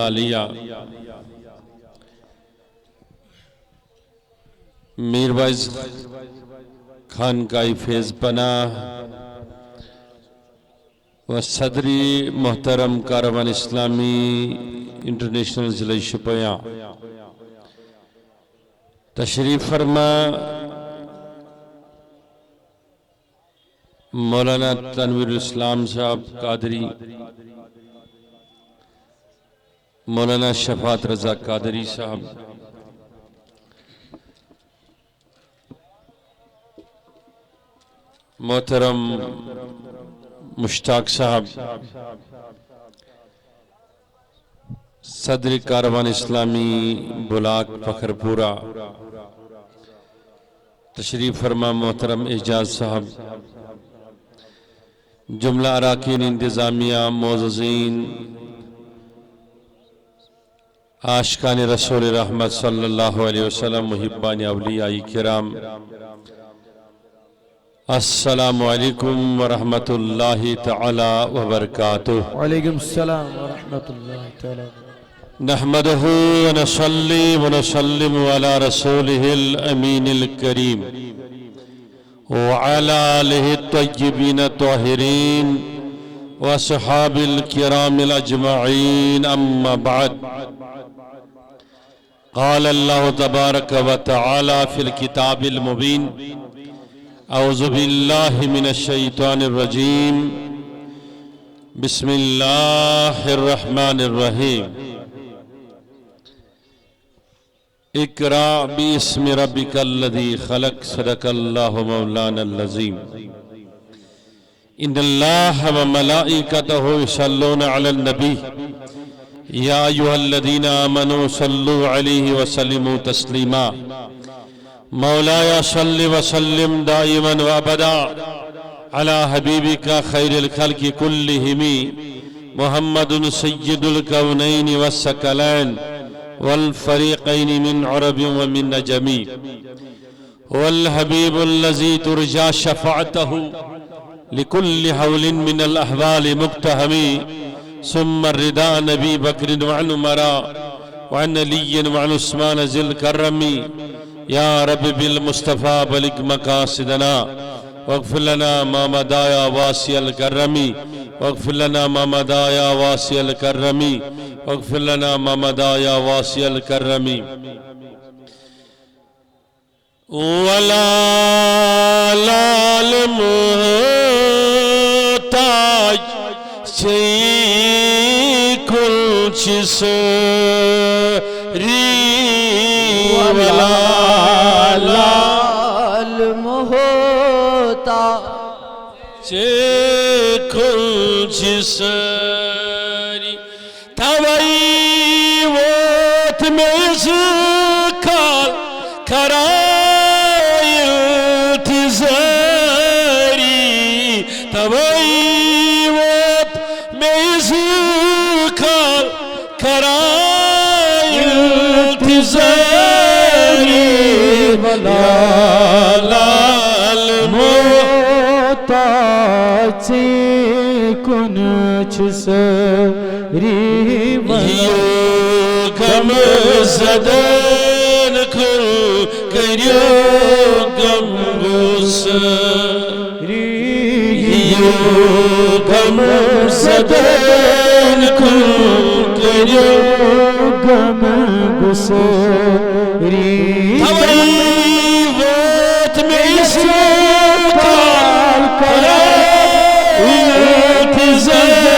عالیہ میروائز خانقاہ فیض پناہ و صدری محترم کاروان اسلامی انٹرنیشنل ضلع شپیاں تشریف فرما مولانا تنویر الاسلام صاحب قادری، مولانا شفاعت رضا قادری صاحب، محترم مشتاق صاحب، صدر کاروان اسلامی بلاک فخرپورہ تشریف فرما محترم اعجاز صاحب، جملہ اراکین انتظامیہ، معززین، عاشقان رسول رحمت صلی اللہ علیہ وسلم، محبان اولیاء کرام، السلام علیکم ورحمت اللہ تعالی وبرکاتہ۔ وعلیکم السلام ورحمت اللہ تعالی وبرکاتہ۔ نحمدہ ونصلی ونسلم علی رسولہ الامین الکریم وعلى آلہ الطیبین الطاہرین واصحاب الکرام الاجمعین، اما بعد، قال اللہ تبارک وتعالی فی الکتاب المبین، اعوذ باللہ من الشیطان الرجیم، بسم اللہ الرحمن الرحیم، اقرأ باسم ربک الذی خلق، صدق اللہ مولانا العظیم۔ ان اللہ وملائکتہ یصلون علی النبی یا ایھا الذین آمنوا صلوا علیہ وسلموا تسلیما، مولایا صل وسلم دائما وابدا علی حبیبک خیر الخلق کلہم، محمد سید الکونین والثقلین والفریقین من عرب ومن نجمی، والحبیب الذی ترجى شفاعته لكل حول من الاحوال مقتحم، ثم الرداء نبی بکر وعن عمر وعن علی وعن عثمان ذی الکرم، یا رب بالمصطفى بلغ مقاصدنا واغفر لنا ما مضى يا واسع الكرم، واغفر لنا ما مضى يا واسع الكرم، واغفر لنا ما مضى يا واسع الكرم، ولا لال محتاج سے کچھ سری، ولا لال محتاج سے کچھ سری، توائی وقت میں زکال کرائی التزاری، توائی وقت میں زکال کرائی التزاری، ولا لال محتاج سے کچھ سری، یو غم زدن کھل کریو غم گسری، یو غم زدن کھل کریو غم گسری، توائی وقت میں زکال کرائی التزاری،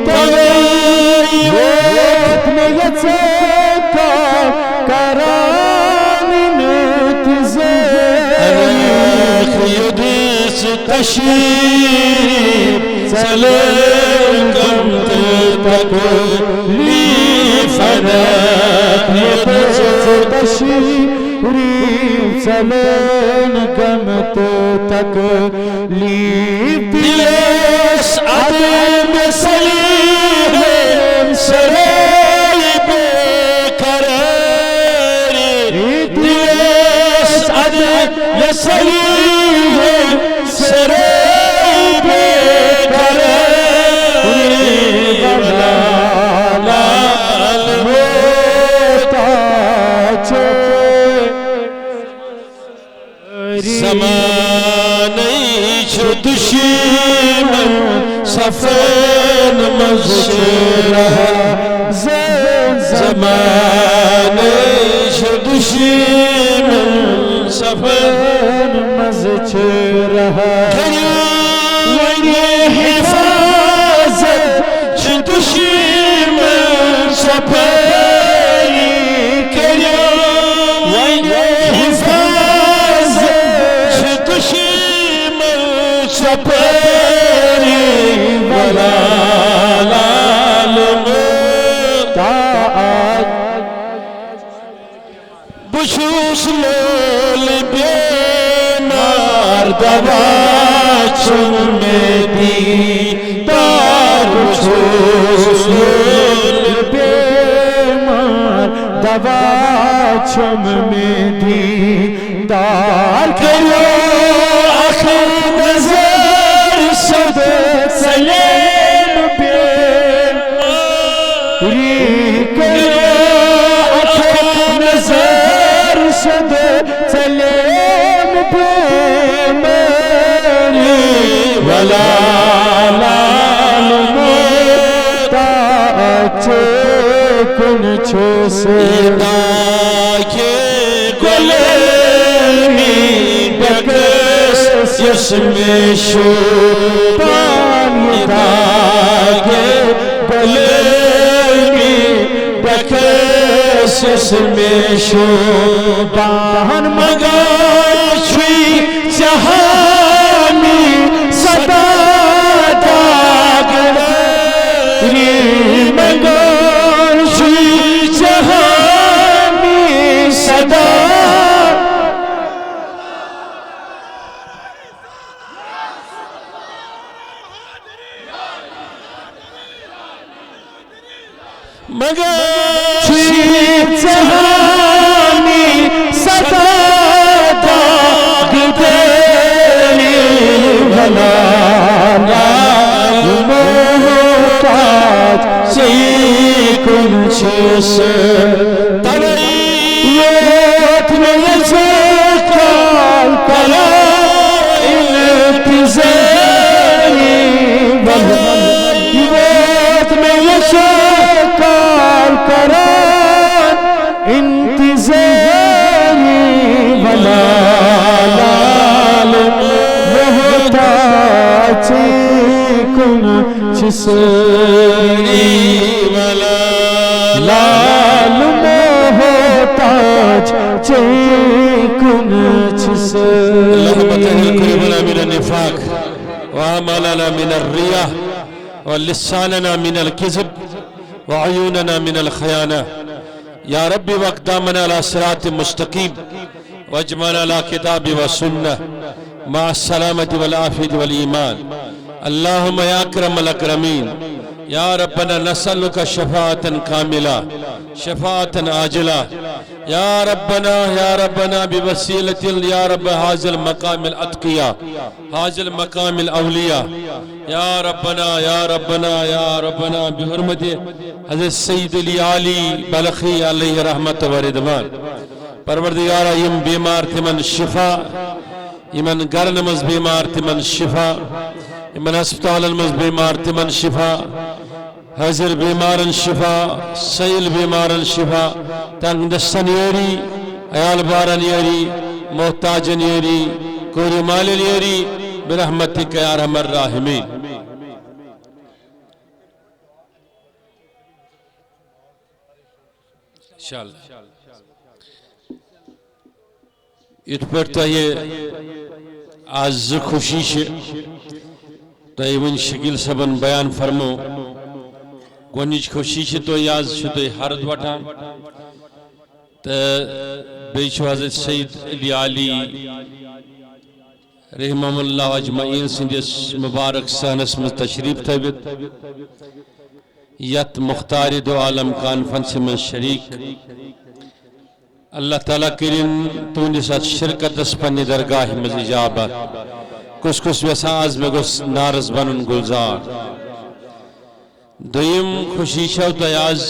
توائی وقت میں زکال کرائی التزاری، خیدس تشریف سلکم تکلیف خیدس تشریف سلکم تکلیف، دلس عدم سلیم سرائی بے قراری، دلس عدم سلیم سرائی بے قراری، ولا رہا زمان دشمن سفر مزچ رہا حفاظت دشمن سفر حفاظت دشمن سفر ولا بشوش لول بیمار دوا چمدی دار بشوش لول بیمار دوا چمدی دار کرو آخر نظر صد سلیم بیماری کرو آخر نظر صد سلیم بیماری ولا لال محتاج کن چھوسے داکے گلمی بکس جسم شوپان داکے گلمی بکس جسم شوپان مگر چھوئی جہانی صدا داگری مگر چھوئی جہانی صدا مگر چھوئی جہانی صدا داگری ولا محتاج سیکن چھس تنیت میں یزکال کلا انتظاری ویت میں یزکال کلا انتظاری ولا لال محتاج کن چھسری ولا لال محتاج کن چھسری اللہم طہر قلوبنا من النفاق وعملنا من الرياء ولساننا من الكذب وعيوننا من الخيانة يا ربي واقدامنا على صراط مستقيم واجمعنا على كتاب والسنة مع السلامة والعافية والإيمان اللهم يا أكرم الأكرمين يا ربنا نسألك شفاعة كاملة شفاعة عاجلة يا ربنا بوسيلة يا رب هذا المقام الأتقياء هذا المقام الأولياء يا ربنا بحرمة حضرت سید علی علی بلخی علیہ رحمت و رضوان پروردگارہ یم بیمار تمن شفا یمن گرن مز بیمار تمن شفا یمن ہسپتالن مز بیمار تمن شفا حاضر بیمارن شفا سیل بیمارن شفا تنگ دستن یری عیال بارن یری محتاجن یری کوری مالن یری برحمتک یا ارحم الراحمین انشاءاللہ ات پر یہ آز خوشی تو ون شکیل صبن بیان فرمو گونیچ خوشی تو آز ہرد وٹان تو بیچ حضرت سید علی علی رحمہ اللہ اجمعین سندس مبارک سہنس میں تشریف تھبت یت مختار دو عالم کانفرنس میں شریک اللہ تعالیٰ کرن تون ساتھ شرکت اس پنی درگاہ میں اجابت کس ویسا آز میں گس نارز بنن گلزار دویم خوشی شو تیاز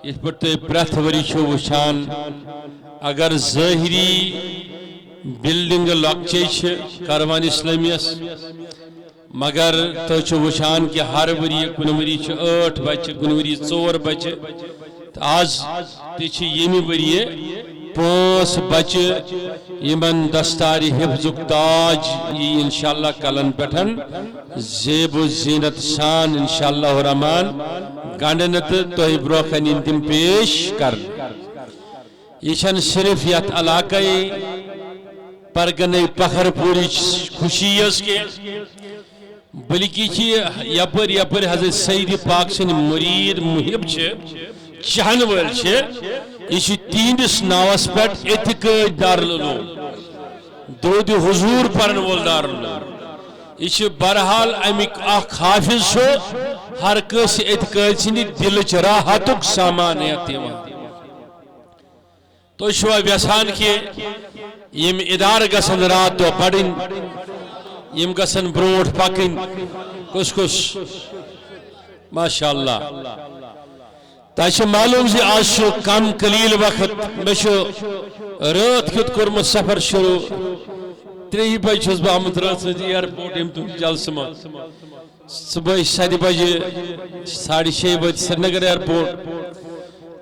اس پر تے پرت وری شو وشان اگر ظاہری بلڈنگ لکچے کاروان اسلامی اس مگر تو وچھان کہ ہر وری کن وری 8 بچہ کن وری 4 بچہ آز تھی یمی وری 5 بچہ یمن دستار حفظ تاج یہ انشاءاللہ کلن پٹھن زیب و زینت سان انشاءاللہ الرحمن گانڈنت تو بروخن تم پیش کر یہ صرف یت علاقہ پرگنے پخر پوری خوشی کے بلکہ یپر یپر حضرت سید پاک سن مرید محب چہن ول یہ تہندس ناوس پہ اعتقاد دارالعلوم دود حضور پرن وول دارالعلوم یہ بہرحال امیک اخ حافظ ہر کس اعتقاد سند دلچ راحتک سامانیت تو یژھان کہ یم ادارہ گژھن رات دۄہ پڑھن یم گژھن برونٹ پکن کس کس ماشاءاللہ تہ معلوم زِ آز کم قلیل وقت میں رات کیت کورمت سفر شروع 3 بجے چھس بہ آمت رات ایئرپورٹ یم تم جلسہ من صبح 7 بجے 6:30 بجے سری نگر ایئرپورٹ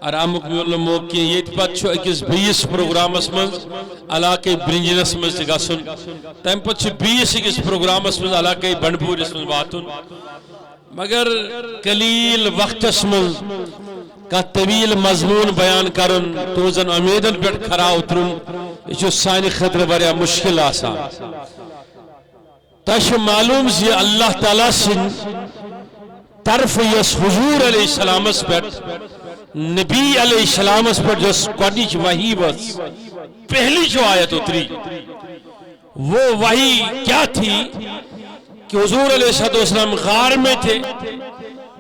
آرامک میول موقع یہ پتہ اکس بیس پروگرامس من علاقہ برنجنس من گھن تم پتہ بیس اکس پروگرامس من علاقہ بنڈپورس من واتن مگر قلیل وقتس من کا طویل مضمون بیان کرن توزن امیدن پہ کھرا اترن یہ سانہ خطر واریاہ مشکل آسان تہ معلوم زِ اللہ تعالیٰ سن طرف یس حضور علیہ السلام پہ نبی علیہ السلام پر جس قدیچ وحی بس پہلی جو آیت اتری وہ وحی کیا تھی کہ حضور علیہ السلام غار میں تھے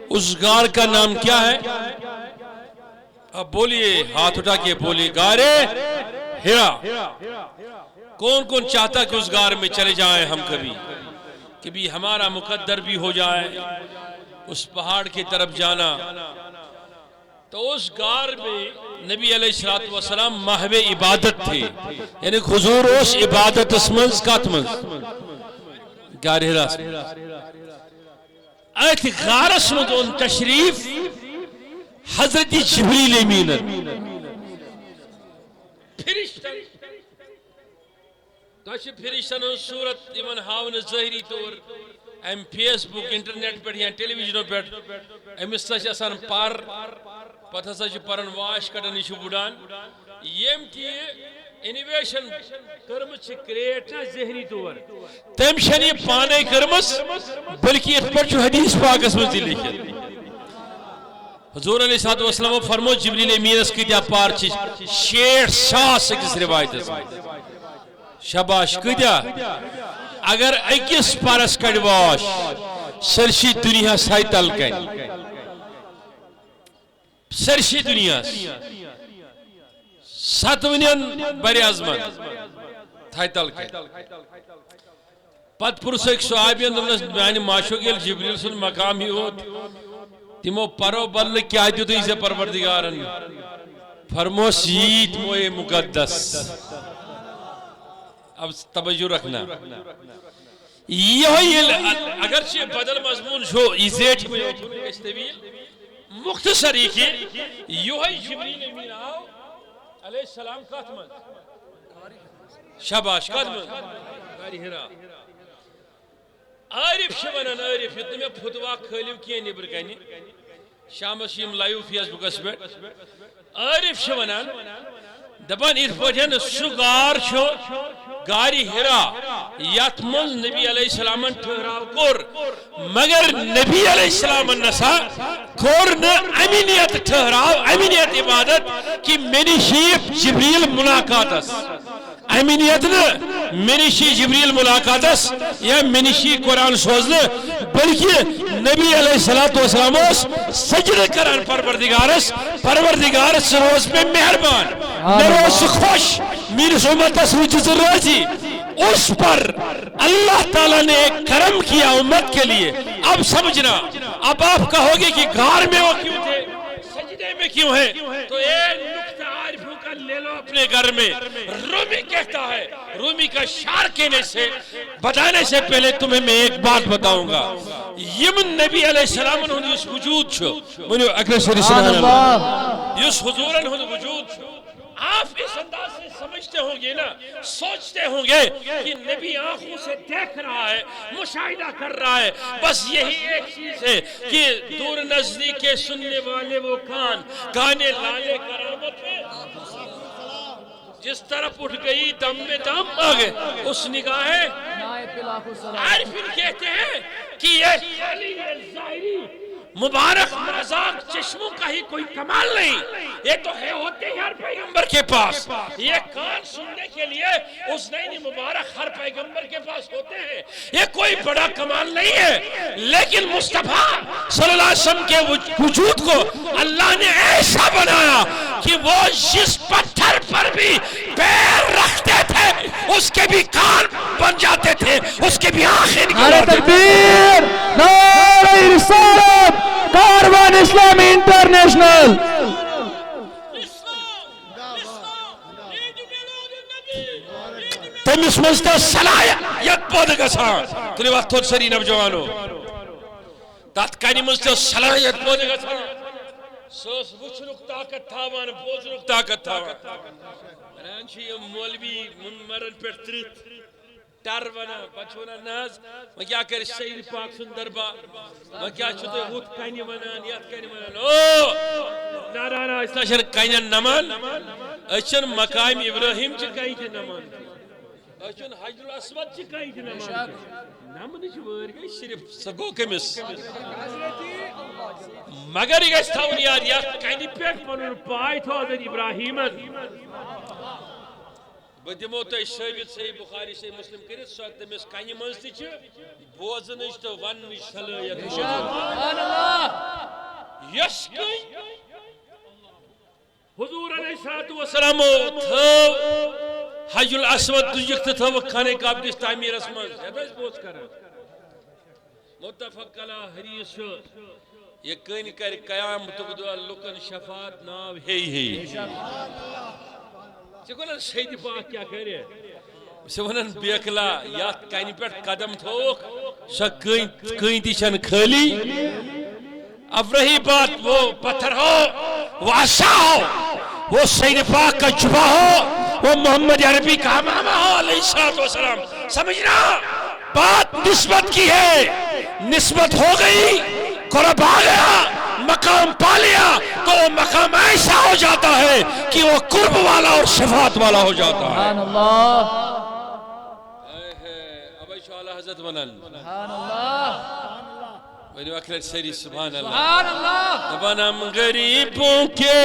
اس غار کا نام کیا ہے اب بولیے ہاتھ اٹھا کے بولیے غار ہرا کون کون چاہتا کہ اس غار میں چلے جائیں ہم کبھی کہ بھی ہمارا مقدر بھی ہو جائے اس پہاڑ کی طرف جانا تو اس غار میں نبی علیہ السلام محو عبادت تھے یعنی حضور اس عبادت اسمنز کاتمنز غار ہرا ایت غار اسمد ان تشریف حضرت جبریل امین فرشتن تو فرشتن صورت ایمن ہاون ظاہری طور ایم فیس بک انٹرنیٹ پہ یا ٹیلی ویژنوں پہ امس تہ آسان پر پتہ ہسا پرن واش کڑان یہ بڑان یم تہ انویشن کرمس کریٹ نا ظہری طور تم چھن یہ پانے کرمس بلکہ ات پہ حدیث پاکس مز تہ لکھت حضور علیہ السلام فرمو جبریل امینس کتیا پار 60,000 اکس روایت شاباش کتیا اگر اکس پارس کڑ واش سرشی دنیا سائی تل کن سرشی دنیا 7 بر اعظمت تھائی تل کن پت پرسک صحابین دمنس میانہ معشوق یل جبریل سن مقام ہی ہوت تمو پرو بل کیا دیتے سے پروردگارن فرموس ییت موئے مقدس اب توجہ رکھنا یہ اگرچہ بدل مضمون شو یہ زیٹ استویل مختصر یہ کہ یہ جبریل امین آو علیہ السلام کاتمن شاباش کاتمن غاری ہرا عارف شونن عارف یہ میں فتوا کھلیو کی نبر کنی شام شیم لائیو فیس بکس پہ عارف شونن دپان ات پٹھن سہ غار غاری ہرا یت من نبی علیہ السلام ٹھہراو کور مگر نبی علیہ السلام نسا کور نہ امینیت ٹھہراو امینیت عبادت کہ منی شیف جبریل ملاقاتس امینیت نہ منشی جبریل ملاقاتس یا منشی قرآن سوزن بلکہ نبی علیہ السلام سجدہ کران پروردگارس روز پہ مہربان روز خوش میرے امتس وچ راضی اس پر اللہ تعالیٰ نے ایک کرم کیا امت کے لیے اب سمجھنا اب آپ کہو گے کہ غار میں وہ کیوں تھے سجدے میں کیوں ہیں تو ایک نکتہ عارفوں کا لے لو اپنے گھر میں. رومی کہتا ہے, رومی کا شعر کہنے سے بتانے سے پہلے تمہیں میں ایک بات بتاؤں گا. یمن نبی علیہ السلام ہند اس وجود چھو منو اکرم سبحان اللہ اس حضورن ہند وجود چھو. آپ اس انداز سے سمجھتے ہوں گے نا, سوچتے ہوں گے کہ نبی آنکھوں سے دیکھ رہا ہے, مشاہدہ کر رہا ہے. بس یہی ایک چیز ہے کہ دور نزدیک کے سننے والے وہ کان, گانے لالے کرامت ہے. جس طرف اٹھ گئی دم میں دم آگے اس نگاہ عارفین کہتے ہیں کہ یہ علی الظاہری مبارک مذاق چشموں کا ہی کوئی کمال نہیں, یہ تو ہے ہوتے ہی ہر پیغمبر کے پاس. یہ کان سننے کے لیے اذنین مبارک ہر پیغمبر کے پاس ہوتے ہیں, یہ کوئی بڑا کمال نہیں ہے. لیکن مصطفیٰ صلی اللہ علیہ وسلم کے وجود کو اللہ نے ایسا بنایا کہ وہ جس پتھر پر بھی پیر رکھتے تھے اس کے بھی کان بن جاتے تھے, اس کے بھی آنکھیں نکل نعرہ تکبیر, نعرہ رسالت, کاروان اسلامی انٹرنیشنل. تمس مزتا صلاحیت بود گژھان تُلِو اتھ تھوٚد سٲری نوجوانو تتھ کنہِ منٛز تہِ ٲس صلاحیت بود گژھان. سۄ ٲس وٕچھنُک طاقت تھاوان, بوزنُک طاقت تھاوان. ونان چھِ یِم مولوی مُنبرن پٮ۪ٹھ ترٕٛہ ٹر ونان, پتہٕ چھِ ونان نہ حظ وۄنۍ کیٛاہ کرِ سید پاک سُنٛد دربار, وۄنۍ کیٛاہ چھِو تُہۍ ہُتھ کنہِ ونان یتھ کنہِ ونان. او نہ نہ نہ أسۍ نہ چھِنہٕ کنٮ۪ن نمان, أسۍ چھِنہٕ مقام ابراہیم چہِ کنہِ تہِ نمان, أسۍ چھِنہٕ حجر الاسود چہِ کنہِ تہِ نمان. نمنٕچ وٲرۍ گٔے صرف سۄ گوٚو کٔمِس, مگر یہِ گژھِ تھاوُن یاد یتھ کنہِ پٮ۪ٹھ پنُن پاے تھوٚو حضرت ابراہیمن. بہٕ دِمو تۄہہِ ثٲبت صحیح بخاری صحیح مسلم کٔرِتھ, سۄ تٔمِس کنہِ منٛز تہِ چھِ بوزنٕچ تہٕ وننٕچ صلٲحیت. یۄس کٔنۍ حضور علیہ الصلوۃ والسلامو تھٲو حجر الاسود تُجِکھ تہٕ تھٲوٕکھ خانہ کعبہ کِس تعمیٖرس منٛز, یتھ ٲسۍ پوٚز کران. متفق علیہ حدیث چھُ, یہ کٔنۍ کرِ قیامتُک دۄہ لُکن شفاعت ناو ہیٚیہِ ہیٚیہِ. ژےٚ گوٚو سید پاک کیٛاہ کرِ, ژٕ ونان بیکلا یتھ کنہِ پٮ۪ٹھ قدم تھووُکھ سۄ کٔنۍ تہِ چھنہٕ خٲلی. اب رہی بات وہ پتھر ہو, وہ عصا ہو, وہ سید پاک کا جبہ ہو, وہ محمد عربی کا امامہ ہو علیہ الصلوۃ والسلام. سمجھنا بات نسبت کی ہے, نسبت ہو گئی, قرب آ گیا, مقام پا لیا تو وہ مقام ایسا ہو جاتا ہے کہ وہ قرب والا اور شفاعت والا ہو جاتا ہے. سبحان اللہ, اب اعلیٰ حضرت ونن سبحان اللہ, ونو اکرر سری سبحان اللہ. سبحان اللہ. دبنم غریبوں کے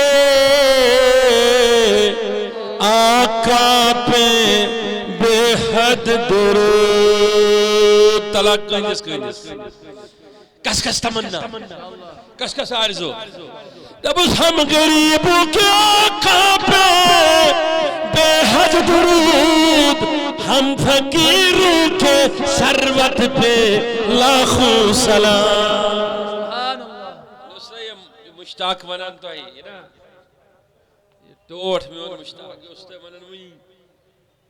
آقا پہ بے حد درود. طلاق کنجس کنجس کس کس تمنا, کس کس آرزو. دبس ہم غریبوں کے آقا پہ بے حد درود, ہم فقیروں کے ثروت پہ لاکھوں سلام. سبحان اللہ. مشتاق ونان تو ہے نا, ٹوٹھ میون مشتاق اس تے ونان وی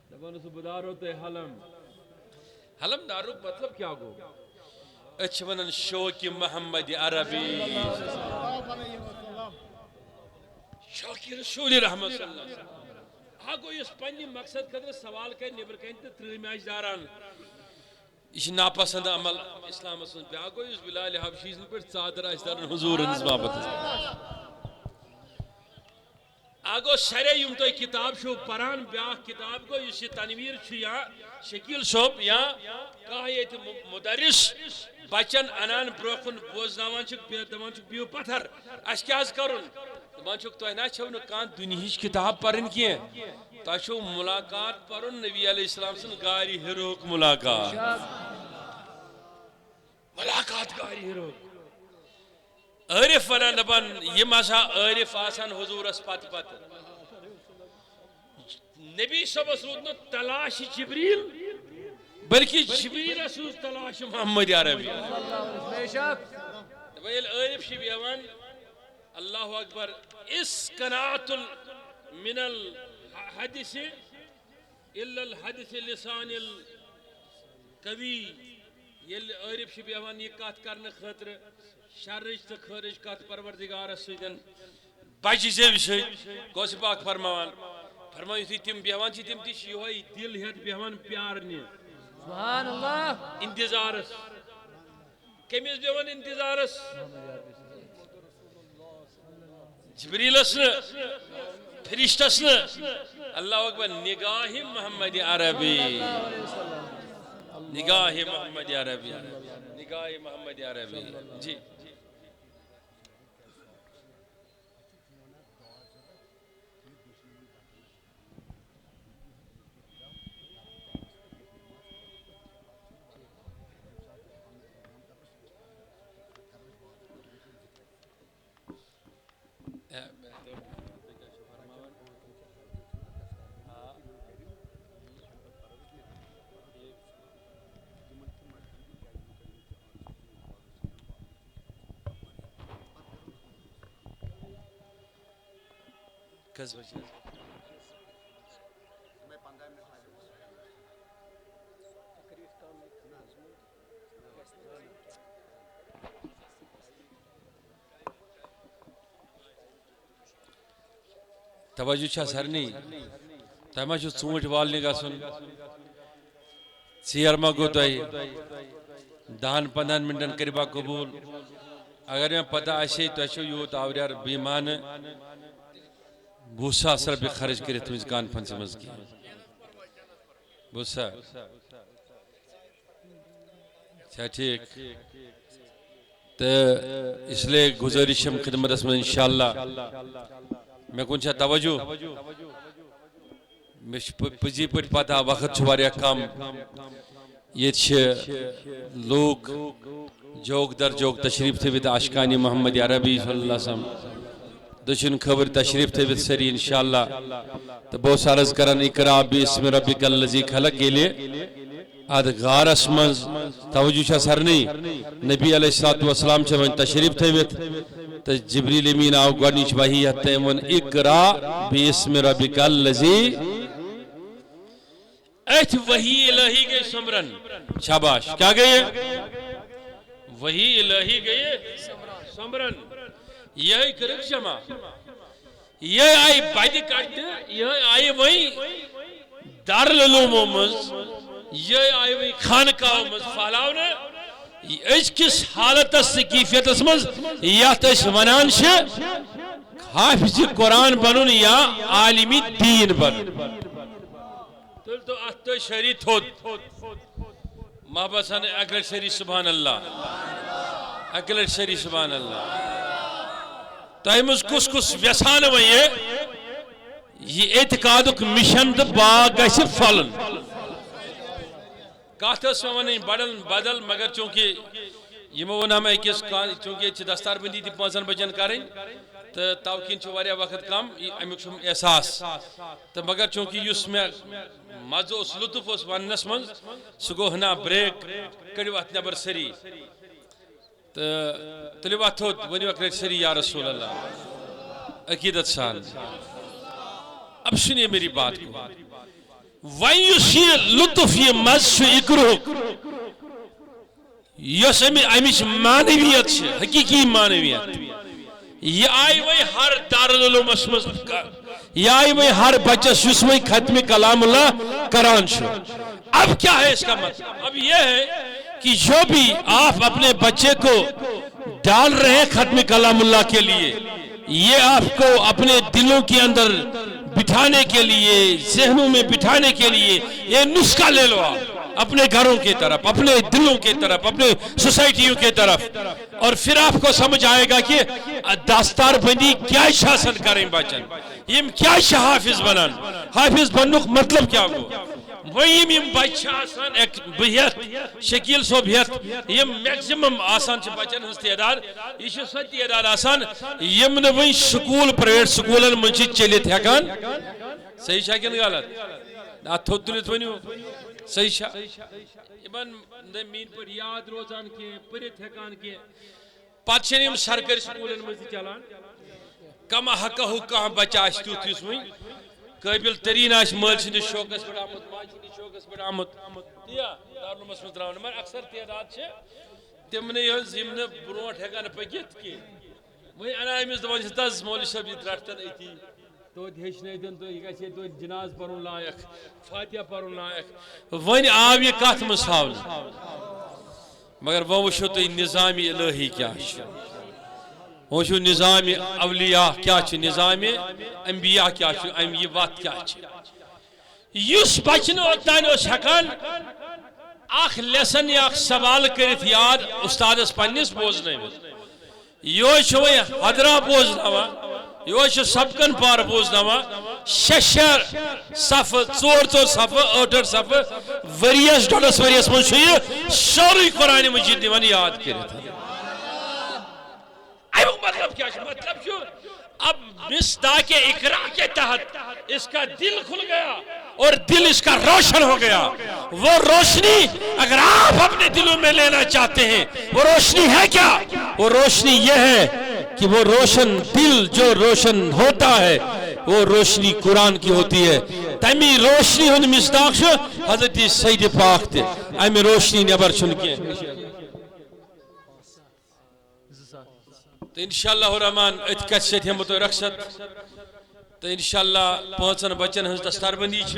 دپان اس بدارو تے حلم. حلم دارک مطلب کیا گو, اچھ ونان شوق محمد عربی, شوق رسول رحمت صلی اللہ علیہ وسلم. آگو اس پنی مقصد خطر سوال کر نبر کہیں تے ترہم آج داران یہ ناپسند عمل اسلام اسن پہ. آگو اس بلال حبشیز پر چادر آج داران حضور انس بابت. آگو سرے یم تو کتاب شو پران بیاک کتاب کو یہ تنویر چھو یا شکیل صوب یا کہایت مدرس بچن انان بروکن بوزناوان چھک دمان چھک بیو پتھر اس کیا از کرن دمان چھک تو اینا چھو نکان دنیاش کتاب پرن کیے تا چھو ملاقات پرن نبی علیہ السلام سن گاری ہروک ملاقات گاری ہروک. عارف ونان دپان یہ مسا عارف آسان حضور اس پت پت. نبی صبح سود تلاش جبریل بلکہ جبریل رسول تلاش محمد عربی. ویل عارف شی بیوان اللہ اکبر اس قناعت من الحدث الا الحدث لسان القوی یل عارف چھ بیہوان یہ کت کرنے خاطر شرچ تو خارج کت پروردگارس سۭتۍ بچہ زیو سۭتۍ غوث پاک فرماوان یُتھُے تِم بیہوان چھِ تِم تہِ چھِ یِہوٚے دل ہیٚتھ بیہوان پیارنہِ سبحان اللہ انتظارس کٔمِس بیہوان انتظارس جبریلس نہٕ فرشتس نہٕ اللہ اکبر نگاہ محمد عربی نگاہ محمد عربی نگاہ محمد عربی جی کس بجے توجہ چھا سرنی تۄہہِ ما چھُ ژوٗنٛٹھۍ والنہِ گژھُن ژیر ما گوٚو تۄہہِ 10-15 منٹن کٔرِوا قبوٗل اگر مےٚ پتہ آسہِ تۄہہِ چھُو یوٗت آوریر بیٖمانہٕ 20,000 رۄپیہِ خرچ کٔرِتھ تُہٕنٛزِ کانفرنسہِ منٛز کینٛہہ بوٗزسا چھا ٹھیٖک تہٕ اِسلیے گُزٲرِش چھَم خدمتس منٛز اِنشاءاللہ مےٚ کُن چھا توجہ مےٚ چھِ پٔزی پٲٹھۍ پتہ وقت چھُ واریاہ کم ییٚتہِ چھِ لوٗکھ جوک در جوک تشریف تھٲوِتھ اشکانی محمد عربی صلی اللہ علیہ وسلم دٔچھُن خبر تشریف تھٲوِتھ سٲری اِنشاءاللہ تہٕ بہٕ اوسُس عرض کران اقرا بِاسمِ ربِکَ الذی خلق ییٚلہِ اتھ غارس منٛز توجہ چھا سارنٕے نبی علیہ الصلوۃ والسلام چھِ وۄنۍ تشریف تھٲوِتھ تہٕ جبریل امیٖن آو گۄڈنِچ وحی ہٮ۪تھ تہٕ أمۍ ووٚن اقرا بِاسمِ ربِکَ الذی أتھۍ وحی الہی گٔے سۄمبرن شاباش کیٛاہ گٔیہِ وحی الہی گٔیہِ سۄمبرن یہے کٔرٕکھ جمع یہے آیہِ بدِ کڑنہٕ یہے آیہِ وۄنۍ دارالعلوٗمو منٛز یہے آیہِ وۄنۍ خانقاہو منٛز پھہلاونہٕ أزکِس حالتس تہٕ کیفیتس منٛز یتھ أسۍ ونان چھِ حافظِ قرآن بنُن یا عالمِ دیٖن بنُن تُلۍ تو اتھ تُہۍ شٲری تھوٚد محبت سان اکہِ لٹہِ شٲری سبحان اللہ اکہِ لٹہِ شٲری سبحان اللہ تۄہہِ منٛز کُس کُس یژھان وۄنۍ یہِ اعتقادُک مِشن تہٕ باغ گژھِ پھۄلُن کتھ ٲس مےٚ ونٕنۍ بدل مگر چوٗنٛکہِ یِمو ووٚن مےٚ أکِس چوٗنٛکہِ ییٚتہِ چھِ دستار بندی تہِ 5 بجن کرٕنۍ تہٕ تو کِنۍ چھُ واریاہ وقت کم امیُک چھُم احساس تہٕ مگر چوٗنٛکہِ یُس مےٚ مزٕ اوس لطف اوس وننس منٛز سُہ گوٚو ہنا بریک کٔڑِو اتھ نٮ۪بر سٲری تہٕ تُلِو اتھ تھوٚد ؤنِو اکہِ لٹہِ سٲری یا رسول اللہ عقیدت سان اب سُنیے میری بات کو وۄنۍ یُس یہِ لطف یہِ مزٕ چھُ اِقرُہُک یۄس امِچ معنویت چھِ حقیٖقی معنویت یہ آئی وہی ہر دارالعلومس منٛز یہ آئی وہی ہر بچس یُس وہی ختم کلام اللہ کران چھُ اب کیا ہے اس کا مطلب اب یہ ہے کہ جو بھی آپ اپنے بچے کو ڈال رہے ہیں ختم کلام اللہ کے لیے یہ آپ کو اپنے دلوں کے اندر بٹھانے کے لیے ذہنوں میں بٹھانے کے لیے یہ نسخہ لے لو آپ اپنے گھروں کی طرف اپنے دلوں کی طرف اپنے سوسائٹیوں کی طرف اور پھر آپ کو سمجھ آئے گا کہ دستار بندی کیا شاسن کریں بچن یم کیا حافظ بنان حافظ بننک مطلب کیا گو ویم بچہ آسان بہت شکیل صوب ہیت یم میکسیمم آسان چھ بچن ہنس تعداد یہ سو تعداد آسان یم نویں سکول پرائیویٹ سکولن من چلت ہیکان صحیح چھا کن غلط تھوٚد تُلِتھ ؤنِو صحیح چھا یمن مین پٲٹھۍ یاد روزان کینٛہہ پٔرِتھ ہیکان کینٛہہ پتہٕ چھِنہٕ یِم سرکٲرۍ سکوٗلن منٛز تہِ چلان کما حقہُک کانٛہہ بچہ آسہِ تیُتھ یُس وۄنۍ قابل ترین آش مال سندس شوقس پہ آمت ماج سندس شوقس پہ آمت دارالعلومس مز تراؤن مگر اکثر تعداد تمنے یم برونٹ ہیکان پکت کی وی انا امس دپان دس مولوی صاحب یہ رٹتن اتی توت ہیچنتن تو یہ گھے توت جناز پرن لائق فاتحہ پرن لائق ون آو یہ کت مز ہاونہ مگر وہ وچھو تھی نظام الہی کیا وہ وچھو نظام اولیاء کیا نظام انبیاء کیا یہ وت کیا اس بچن اوتان ہیکان اخ لیسن یا سوال کرت یاد استادس پنس بوزن یہ حدرا بوزنوا یہ سبقن پار بوزنوا ششر صف ژور صف ٲٹھ صف ؤریس ڈۄڈس ؤریس منٛز چھُ یہِ سورُے قرآن مجید دِوان یاد کٔرِتھ امیُک مطلب کیا چھُ مطلب چھُ اب مصداق اقرا کے تحت اس کا دل کھل گیا اور دل اس کا روشن ہو گیا وہ روشنی اگر آپ اپنے دلوں میں لینا چاہتے ہیں وہ روشنی ہے کیا وہ روشنی یہ ہے کہ وہ روشن دل جو روشن ہوتا ہے وہ روشنی قرآن کی ہوتی ہے تمی روشنی ہن مصداق چھُ حضرت سید پاک تہِ امی روشنی نٮ۪بر چھُنہٕ کینٛہہ تو انشاءاللہ الرحمن ات کت سیت ہم تو رخصت تو انشاءاللہ پانچن بچن ہنز دستار بندی چھ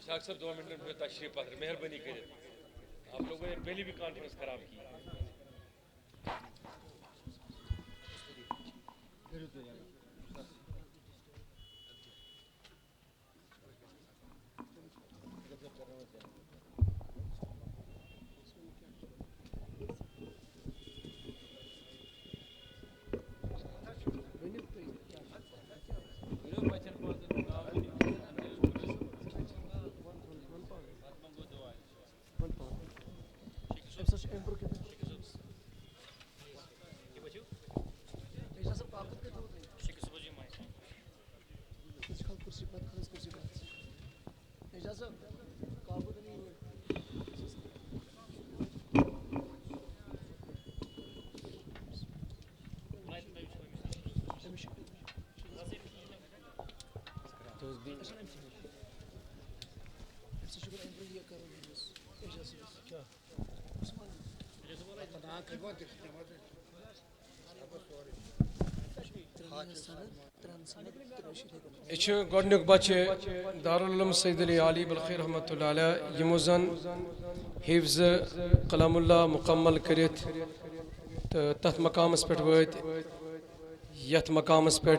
اکثر 2 منٹ میں تشریف پاتر مہربانی کرے آپ لوگوں نے پہلی بھی کانفرنس خراب کی یہ گۄڈنیُک بچہ دارالعلوم سید علی علی بلخی رحمۃ اللہ علیہ یمو زن حفظ کلام اللہ مکمل کرت تو تتھ مقامس پہ وٲتۍ یتھ مقامس پہ